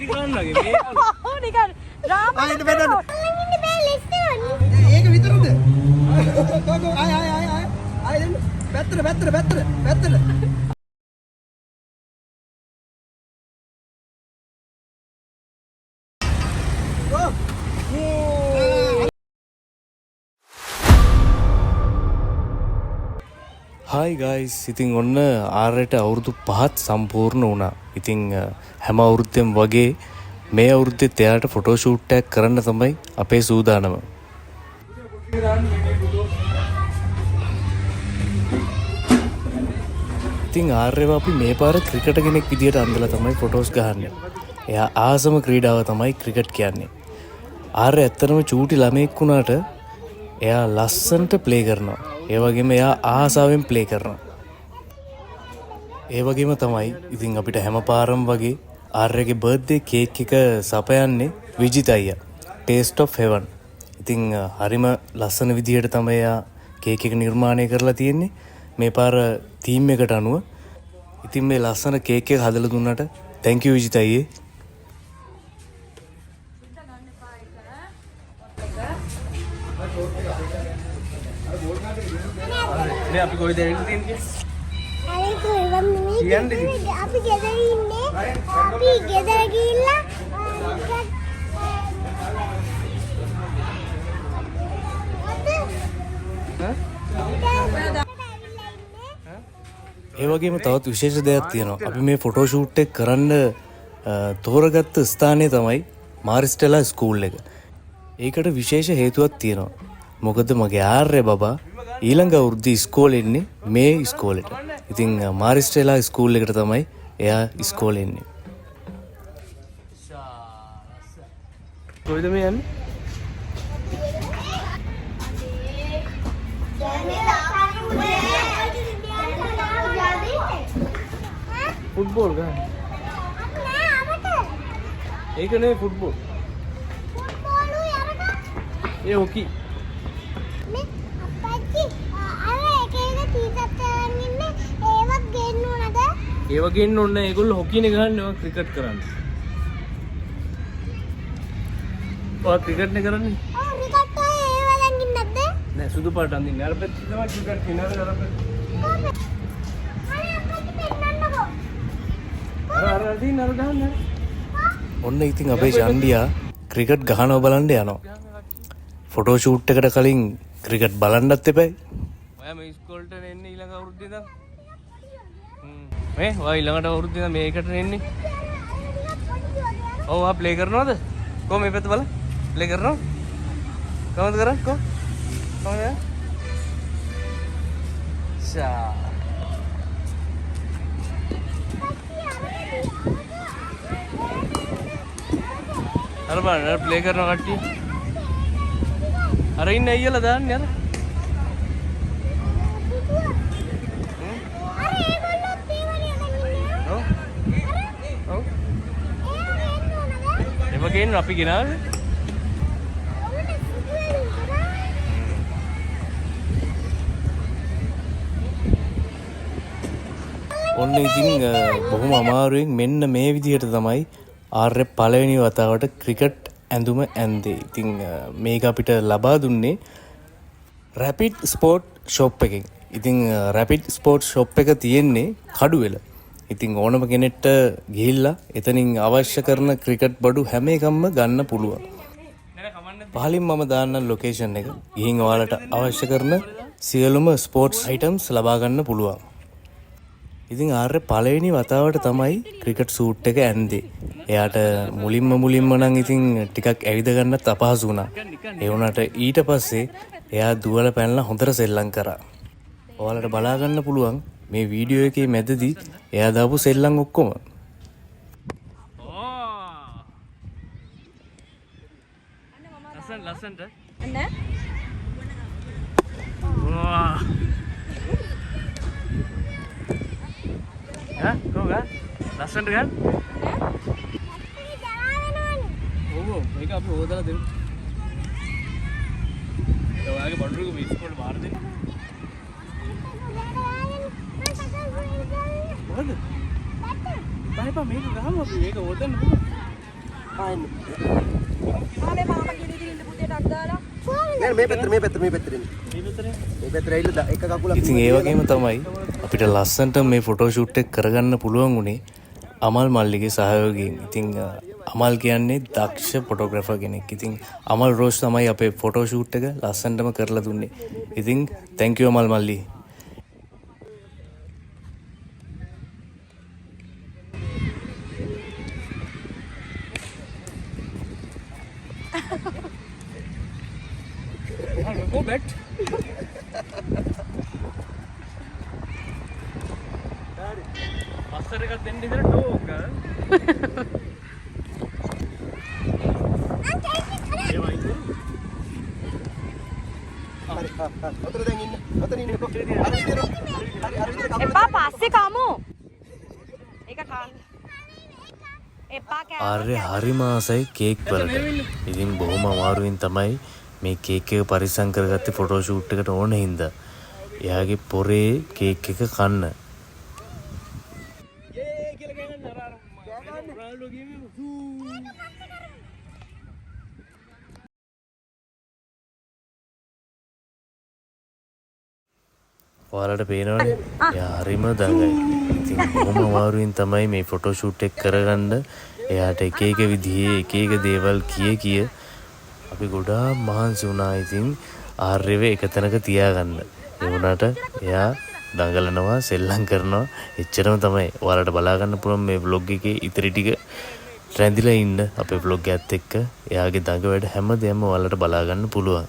නිකන් ඩ්‍රාමා ආයෙත් බෙදන්න. ඒක විතරද? ගෝ ආය දෙන්න. පැත්තට. හායි ගයිස්, ඉතින් ඔන්න ආරයට අවුරුදු 5ක් සම්පූර්ණ වුණා. ඉතින් හැම අවුරුද්දෙම වගේ මේ අවුරුද්දෙත් එයාට ෆොටෝ ෂූට් එකක් කරන්න තමයි අපේ සූදානම. ඉතින් ආර්යව අපි මේ පාර ක්‍රිකට් කෙනෙක් විදියට අඳලා තමයි ෆොටෝස් ගහන්නේ. එයා ආසම ක්‍රීඩාව තමයි ක්‍රිකට් කියන්නේ. ආර්ය ඇත්තටම චූටි ළමෙක් වුණාට එයා ලස්සනට ප්ලේ කරනවා. ඒ වගේම එයා ආසාවෙන් ප්ලේ කරනවා. ඒ වගේම තමයි ඉතින් අපිට හැම පාරම වගේ ආර්යගේ බර්ත්ඩේ කේක් එක සපයන්නේ විජිත් අයියා. Taste of heaven. ඉතින් හරිම ලස්සන විදියට තමයි එයා කේක් එක නිර්මාණය කරලා තියෙන්නේ. මේ පාර තීම් එකට අනුව. ඉතින් මේ ලස්සන කේක් එක හදලා දුන්නාට thank you විජිත් අයියේ. නේ අපි කොහෙද යන්නේ? අනේ කොහෙවත් නෙමෙයි. අපි ගෙදර ඉන්නේ. අපි ගෙදර ගිහිල්ලා ඒ වගේම තවත් විශේෂ දෙයක් තියෙනවා. අපි මේ ෆොටෝ ෂූට් එක කරන්න තෝරගත්ත ස්ථානය තමයි මාරිස්ටෙලා ස්කූල් එක. ඒකට විශේෂ හේතුවක් තියෙනවා. මොකද මගේ ආර්ය බබා ඊළඟ අවුරුද්දේ ඉස්කෝලේ ඉන්නේ මේ ඉස්කෝලේට. ඉතින් මාරිස්ටෙලා ස්කූල් එකට තමයි එයා ඉස්කෝලේ ඉන්නේ. කොහෙද මේ යන්නේ? ෆුට්බෝල් ගන්න. ඒක නේ ෆුට්බෝල්. ඒ හොකි. මේ අපච්චි අර එක ටීෂර්ට් එකක් ඉන්නේ ඒවත් ගේන්න ඕනද? ඒව ගේන්න ඕනේ. ඒගොල්ලෝ හොකිනේ ගහන්නේ. ඔය ක්‍රිකට් කරන්නේ. ඔය ක්‍රිකට් නේ කරන්නේ. ඔව් ක්‍රිකට් ඒව ළඟින් නැද්ද? නෑ සුදු පාට අඳින්නේ. අර පැත්තේ තමයි ක්‍රිකට් කියනවා. අර පැත්තේ. අනේ අපච්චි පෙන්නන්නකෝ. අර අදින්න අර ගහන්න. ඔන්න ඉතින් අපේ ශාන්ඩියා ක්‍රිකට් ගහනවා බලන්න යනවා. ෆොටෝ ෂූට් එකට කලින් ක්‍රිකට් බලන්නත් එපයි. ඔයා මේ ඉස්කෝලේට එන්නේ ඊළඟ අවුරුද්දේ ඉඳන්. මේ ඔයා ඊළඟට අවුරුද්දේ ඉඳන් මේකට එන්නේ. ඔව් ආ ප්ලේ කරනවද? කොහොම මේ පැත්ත බලන්න. ප්ලේ කරනවද? කොහොමද කරන්නේ? කොහොමද? ෂා. අර බලන්න අර ප්ලේ කරන කට්ටිය. අර ඉන්න අයියලා දාන්නේ අර. අර ඒගොල්ලොත් ඒ වගේ ළඟින් ඔව්. ඔව්. ඒව ඒව ගේන්න අපි ගෙනාවේ. ඔන්න ඉතින් බොහොම අමාරුවෙන් මෙන්න මේ විදිහට තමයි ආර්ය පළවෙනි වතාවට ක්‍රිකට් ඇඳුම ඇන්දේ. ඉතින් මේක අපිට ලබා දුන්නේ රැපිඩ් ස්පෝර්ට් ෂොප් එකෙන්. ඉතින් රැපිඩ් ස්පෝර්ට් ෂොප් එක තියෙන්නේ කඩුවෙල. ඉතින් ඕනම කෙනෙක්ට ගිහිල්ලා එතනින් අවශ්‍ය කරන ක්‍රිකට් බඩු හැම එකක්ම ගන්න පුළුවන්. පහලින් මම දාන්නම් ලොකේෂන් එක. ගිහින් ඔයාලට අවශ්‍ය කරන සියලුම ස්පෝර්ට්ස් අයිටම්ස් ලබා ගන්න පුළුවන්. ඉතින් ආර්ය පළවෙනි වතාවට තමයි ක්‍රිකට් සූට් එක ඇන්දේ. එයාට මුලින්ම නම් ඉතින් ටිකක් ඇවිද ගන්නත් අපහසු වුණා. ඒ වුණාට ඊට පස්සේ එයා දුවලා පැනලා හොඳට සෙල්ලම් කරා. ඔයාලට බලා ගන්න පුළුවන් මේ වීඩියෝ එකේ මැදදී එයා දාපු සෙල්ලම් ඔක්කොම. ලස්සනට. නෑ. වා. ඈ කොහොමද? ලස්සනට ගන්න. ඔව් මේක අපි හොදලා දෙමු. ඔයාගේ බඩරුක මේ ඉස්කෝලේ බාර දෙන්න. මොකද? බයිපා මේක ගහමු අපි මේක හොදන්න පුළුවන්. ආවේ මාමා කියන ඉතින් ඉන්න පුතේට අක් දාලා. මේ පැත්තට මේ පැත්තට ඇවිල්ලා එක කකුලක් ඉතින් ඒ වගේම තමයි අපිට ලස්සන්ට මේ ෆොටෝ ෂූට් එක කරගන්න පුළුවන් වුණේ අමල් මල්ලිගේ සහයෝගයෙන්. ඉතින් අමල් කියන්නේ දක්ෂ ෆොටෝග්‍රැෆර් කෙනෙක්. ඉතින් අමල් රෝස් තමයි අපේ ෆොටෝ ෂූට් එක ලස්සන්ටම කරලා දුන්නේ. ඉතින් thank you අමල් මල්ලි. Go bet. Master එකක් දෙන්න ඉතල ටෝක්. ඔතන දැන් ඉන්න. ඔතන ඉන්නකෝ. එපා පස්සේ කමු. ඒක කන්න. එපා ආර්ය හරිම ආසයි කේක් වලට. ඉතින් බොහොම අමාරුවෙන් තමයි මේ කේක් එක පරිස්සම් කරගත්තේ ෆොටෝ ෂූට් එකට ඕන හින්දා. එයාගේ පොරේ කේක් එක කන්න. ඔයාලට පේනවනේ එයා හරිම දඟයි. ඉතින් බොහොම අමාරුවෙන් තමයි මේ ෆොටෝ ෂූට් එක කරගන්න. එයාට එක එක විදිහේ එක එක දේවල් කිය අපි ගොඩාක් මහන්සි වුණා. ඉතින් ආර්යව එක තැනක තියාගන්න. ඒ වුණාට එයා දඟලනවා, සෙල්ලම් කරනවා. එච්චරම තමයි. ඔයාලට බලා ගන්න පුළුවන් මේ vlog එකේ ඉතිරි ටික රැඳිලා ඉන්න අපේ vlog එකත් එක්ක. එයාගේ දඟ වැඩ හැමදේම ඔයාලට බලා ගන්න පුළුවන්.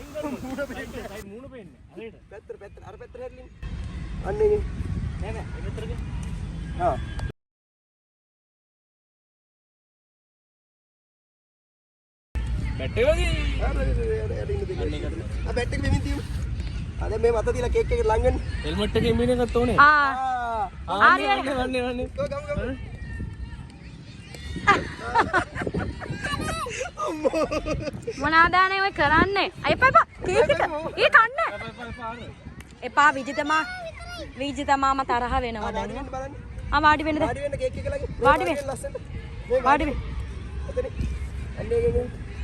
අන්නේ නෑ හා බැට් එක වගේ. බැට් එක මෙමින් තියමු. අද මේ මත තියලා කේක් එක ළඟ වෙන්න. හෙල්මට් එකේ ඉන්න එකත් ඕනේ. වන්නේ. මොනාදානේ ඔය කරන්නේ? එපා කේක් එක. ඊ කන්න. එපා විජිතමා තරහ වෙනවා දැන්. වාඩි වෙන්න. වාඩි වෙන්න කේක් එක ළඟ. වාඩි වෙන්න. වාඩි වෙන්න. එතන.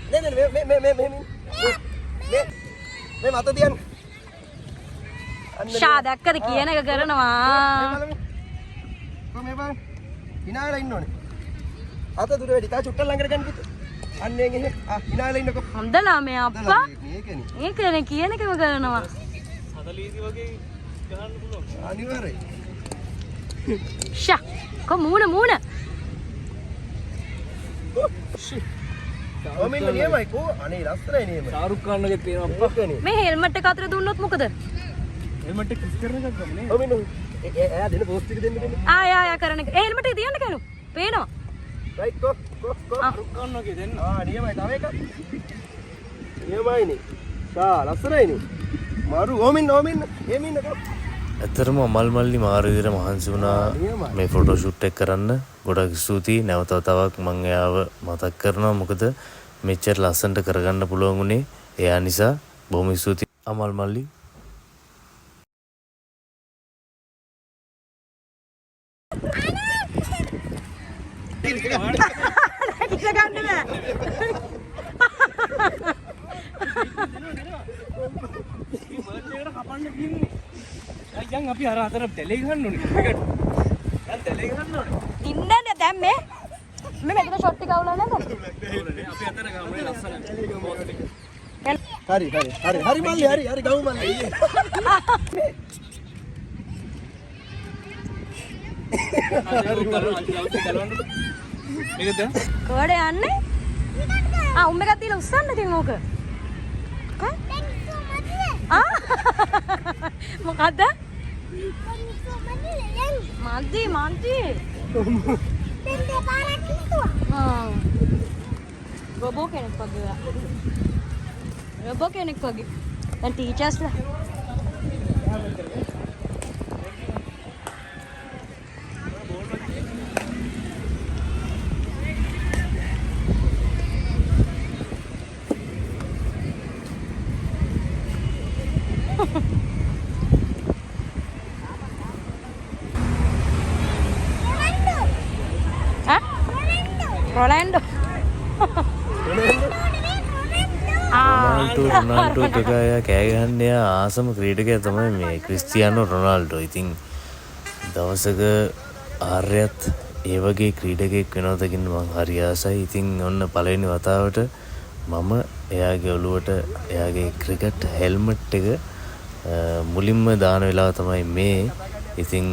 අන්නේ මේ මත තියන්න. ෂා දැක්කද කියන එක කරනවා. කොහොම මේ බලන්න. hinaala ඉන්න ඕනේ. අත දුර වැඩි. තා චුට්ටක් ළඟට ගන්න පුතේ. අන්න එහෙම. hinaala ඉන්නකෝ. හොඳ ළමයා අප්පා. ඒකනේ කියන එකම කරනවා. 40 වගේ ගහන්න පුළුවන්. අනිවාර්යයි. ෂා කො මූණ. ඔමින් නියමයි කෝ. අනේ ලස්සනයි නියමයි. ශාරුක් ඛාන්ගේ තියෙන අප්පා. මේ හෙල්මට් එක අතර දුන්නොත් මොකද? හෙල්මට් එක කිස් කරන එකක් ගමනේ. ඔමින් එයා දෙන පෝස්ට් එක දෙන්න. ආ කරන එක. හෙල්මට් එක තියන්න කනු. පේනවා. රයිට් කෝ. ශාරුක් ඛාන් වගේ දෙන්න. නියමයි තව එකක්. නියමයිනේ. සා ලස්සනයිනේ. මාරු ඔමින් එමින්නකෝ. ඇත්තරම අමල් මල්ලි මාරු විදිහට මහන්සි වුණා මේ ෆොටෝ ෂූට් එක කරන්න. ගොඩක් ස්තුතියි. නැවත වතාවක් මම එයාව මතක් කරනවා. මොකද මෙච්චර ලස්සනට කරගන්න පුළුවන් උනේ එයා නිසා. බොහොම ස්තුතියි අමල් මල්ලි. දැන් අපි අර අතර තෙලේ ගන්න ඕනේ. දැන් තෙලේ ගන්න ඕනේ. ඉන්නනේ දැන් මේ මෙතන ෂොට් එක අවුලා නැද්ද? අපි අතර ගමනේ ලස්සනයි. හරි මල්ලි හරි ගමු මල්ලි. මේකද? කොහෙද යන්නේ? උම්ම එකක් තියලා උස්සන්න ඉතින් ඕක. මොකද්ද? මන්දි. දැන් දෙපාරක් කිව්වා. රොබෝ කෙනෙක් වගේ. දැන් ටීචර්ස්ලා Rolando. රොනාල්ඩෝ එකයා කෑ ගහන්න එයා ආසම ක්‍රීඩකයා තමයි මේ ක්‍රිස්තියානෝ රොනාල්ඩෝ. ඉතින් දවසක ආර්යත් ඒ වගේ ක්‍රීඩකයෙක් වෙනවා දකින්න මං හරි ආසයි. ඉතින් ඔන්න පළවෙනි වතාවට මම එයාගේ ඔළුවට එයාගේ ක්‍රිකට් හෙල්මට් එක මුලින්ම දාන වෙලාව තමයි මේ. ඉතින්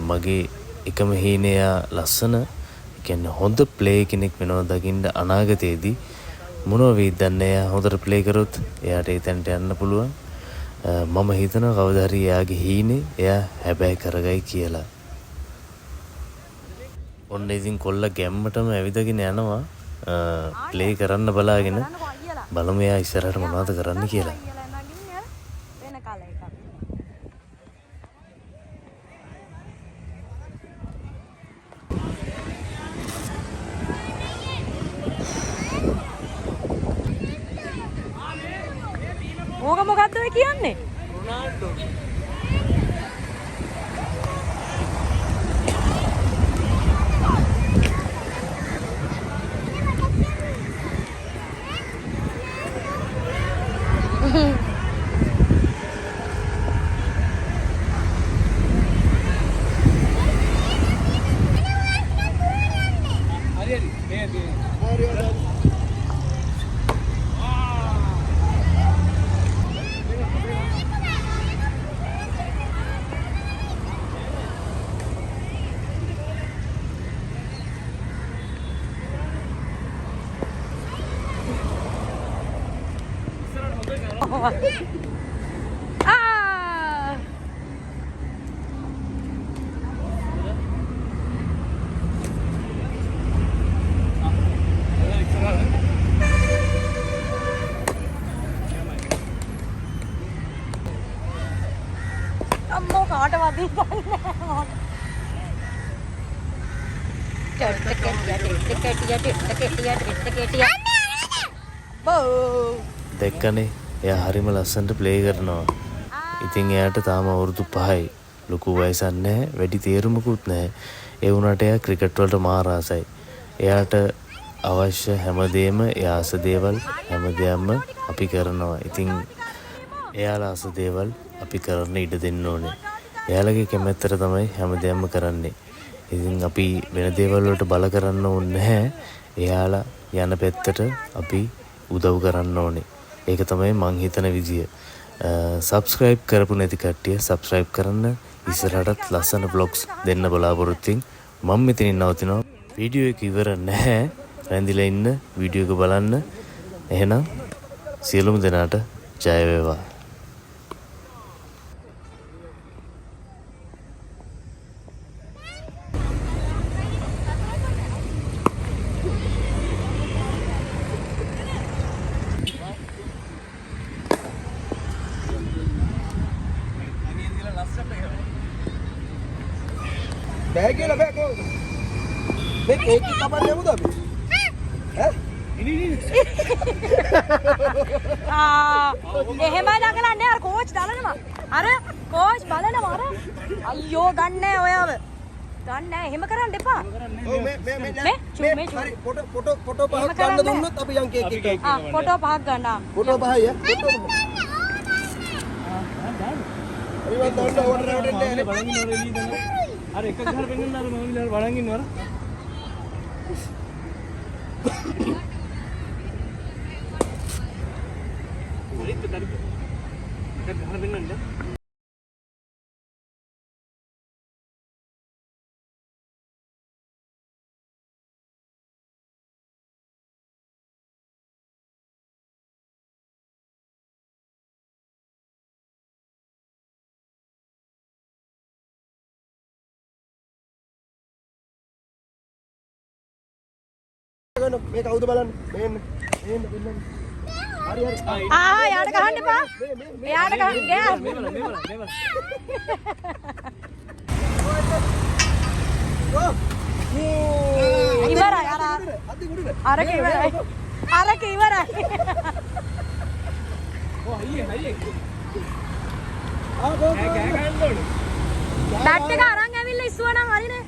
මගේ එකම හීනේ එයා ලස්සන කියන්නේ හොඳ ප්ලේ කෙනෙක් වෙනවා දකින්න අනාගතයේදී. මොනවා වෙයිද දන්නේ. එයා හොඳට ප්ලේ කරොත් එයාට ඒ තැනට යන්න පුළුවන්. මම හිතනවා කවදා හරි එයාගේ හීනේ එයා හැබැයි කරගයි කියලා. ඔන්න ඉතින් කොල්ල ගැම්මටම ඇවිදගෙන යනවා ප්ලේ කරන්න බලාගෙන. බලමු එයා ඉස්සරහට මොනවද කරන්න කියලා. ඕක මොකද්ද ඔය කියන්නේ? රොනාල්ඩෝ. අම්මෝ කාටවත් දැක්කනේ එයා හරිම ලස්සනට ප්ලේ කරනවා. ඉතින් එයාට තාම අවුරුදු 5යි. ලොකු වයසක් නැහැ, වැඩි තේරුමකුත් නැහැ. ඒ වුණාට එයා ක්‍රිකට් වලට මාර ආසයි. එයාට අවශ්‍ය හැමදේම එයාස දේවල් හැමදේම අපි කරනවා. ඉතින් එයාලා ආස දේවල් අපි කරන්න ඉඩ දෙන්න ඕනේ. එයාලගේ කැමැත්තට තමයි හැමදේම කරන්නේ. ඉතින් අපි වෙන දේවල් වලට බල කරන්න ඕනේ නැහැ. එයාලා යන පැත්තට අපි උදව් කරන්න ඕනේ. ඒක තමයි මං හිතන විදිය. සබ්ස්ක්‍රයිබ් කරපු නැති කට්ටිය සබ්ස්ක්‍රයිබ් කරන්න. ඉස්සරහටත් ලස්සන vlogs දෙන්න බලාපොරොත්තු වෙමින් මම මෙතනින් නවතිනවා. වීඩියෝ එක ඉවර නැහැ. රැඳිලා ඉන්න වීඩියෝ එක බලන්න. එහෙනම් සියලුම දෙනාට ජය වේවා. බෑ කියලා බෑ කොහොමද? මේ කේක් එක කපන්න යමුද අපි? ඈ? එහෙමයි දඟලන්නේ. අර කෝච් දලනවා. අර කෝච් බලනවා. අර අයියෝ ගන්නෑ ඔයාව. ගන්නෑ. එහෙම කරන්න එපා. ඔව් මේ හරි ෆොටෝ පහක් ගන්න දුන්නොත් අපි යන් කේක් එක. ෆොටෝ පහක් ගන්න. ෆොටෝ පහයි ඈ. ෆොටෝ අර එක ගහලා පෙන්නන්න අර මම විලාර බලන් ඉන්නවර හරිද හරිද එක ගහලා පෙන්නන්න මේ කවුද බලන්න මෙන්න මෙන්න හරි යාට ගහන්න එපා. එයාට ගහන්න ගෑ. ඉවරයි අරක ඉවරයි. අරක ඉවරයි. හයියේ බැට් එක අරන් ඇවිල්ලා ඉස්සුවා නම් හරිනේ.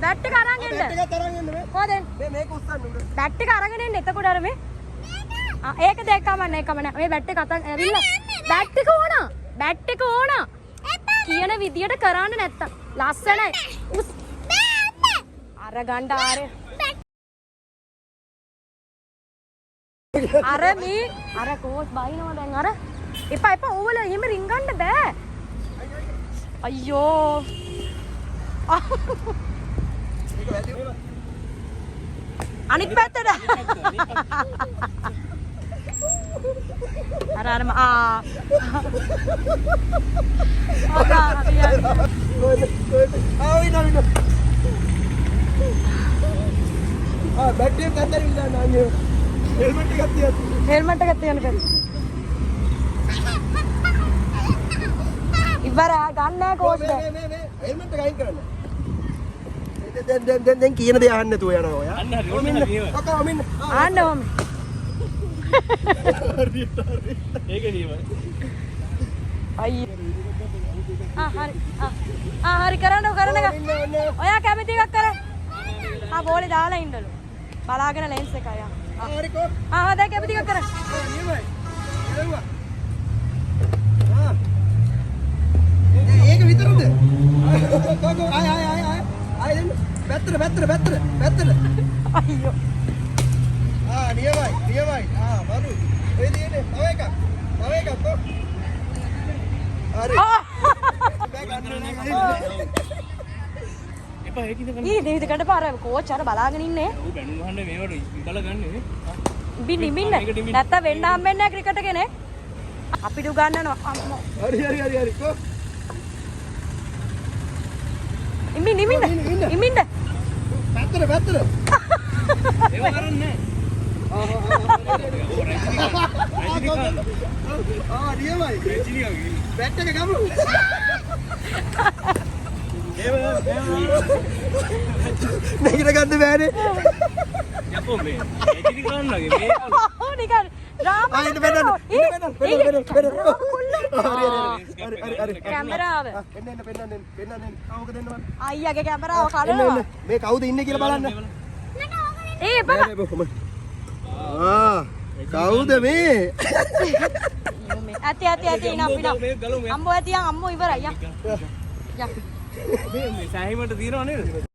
බැට් එක අරන් එන්න. බැට් එකත් අරන් එන්න මේ. කොහෙද? මේක උස්සන්න උඩ. බැට් එක අරගෙන එන්න. එතකොට අර මේ. ඒක දෙකම නැහැ කම නැහැ. මේ බැට් එක අතන් ඇවිල්ලා. බැට් එක ඕන. බැට් එක ඕන. කියන විදියට කරන්න නැත්තම් ලස්සනයි. අර ගණ්ඩ ආරේ. අර මේ අර කෝස් බයිනවා දැන් අර. එපා එපා ඕවල එහෙම රින්ගන්න බෑ. අයියෝ. අනිත් පැත්තට. අර අර බැට් එක ගත්තරින් දාන්න අනේ. හෙල්මට් එකක් තියන්න. හෙල්මට් එකක් තියන්න බැරි. ඉවර ගන්න කෝස් මේ හෙල්මට් එක අයින් කරන්න. දැන් කියන දේ අහන්න නැතුව යනවා ඔයා. අන්න හරි ඔන්න හරි කකා ඔමින්. ආන්න ඕම. ඒක නියමයි අයියෝ. හරි කරන්න කරන එක. ඔයා කැමති එකක් කර. බෝලේ දාලා ඉන්නලු. බලාගෙන ලෙන්ස් එක අය. හරිකෝ. දැන් කැමති එකක් කර. නියමයි. එළුවා. ඒක විතරද? කකෝ ආය දෙන්න. පැත්තට. අයියෝ. නියමයි. බරු. ඔය දිනේ තව එකක් කො. හරි. එපා ඒකින්ද ගන්න ඊ දෙවිද කඩ පාර කෝච් අර බලාගෙන ඉන්නේ. ඌ බැනු ගහන්න මේවට ඉබල ගන්නේ ඉන්න. නැත්තම් වෙන්න හම්බෙන්නේ නැහැ ක්‍රිකට් එකනේ. අපිට උගන්නනවා අම්මෝ. හරි කො. ඉමින්න. පැත්තට. ඒව කරන්නේ නියමයි. බැට් එක ගමු. නැගිට ගන්න බෑනේ. යකෝ මේ ඒකිලි කරන්නගේ මේ ඔව් නිකන් ඩ්‍රාමා ඉන්න බැන්න. හරි. කැමරාව එන්න පෙන්නන්න. කවුද දෙන්නවත්? අයියාගේ කැමරාව කඩනවා. මේ කවුද ඉන්නේ කියලා බලන්න. ඒ බබා කවුද මේ? ඇති ඉනප් අම්මෝ ඇතියන් අම්මෝ ඉවරයි යා. මේ සෑහීමට දිනව නේද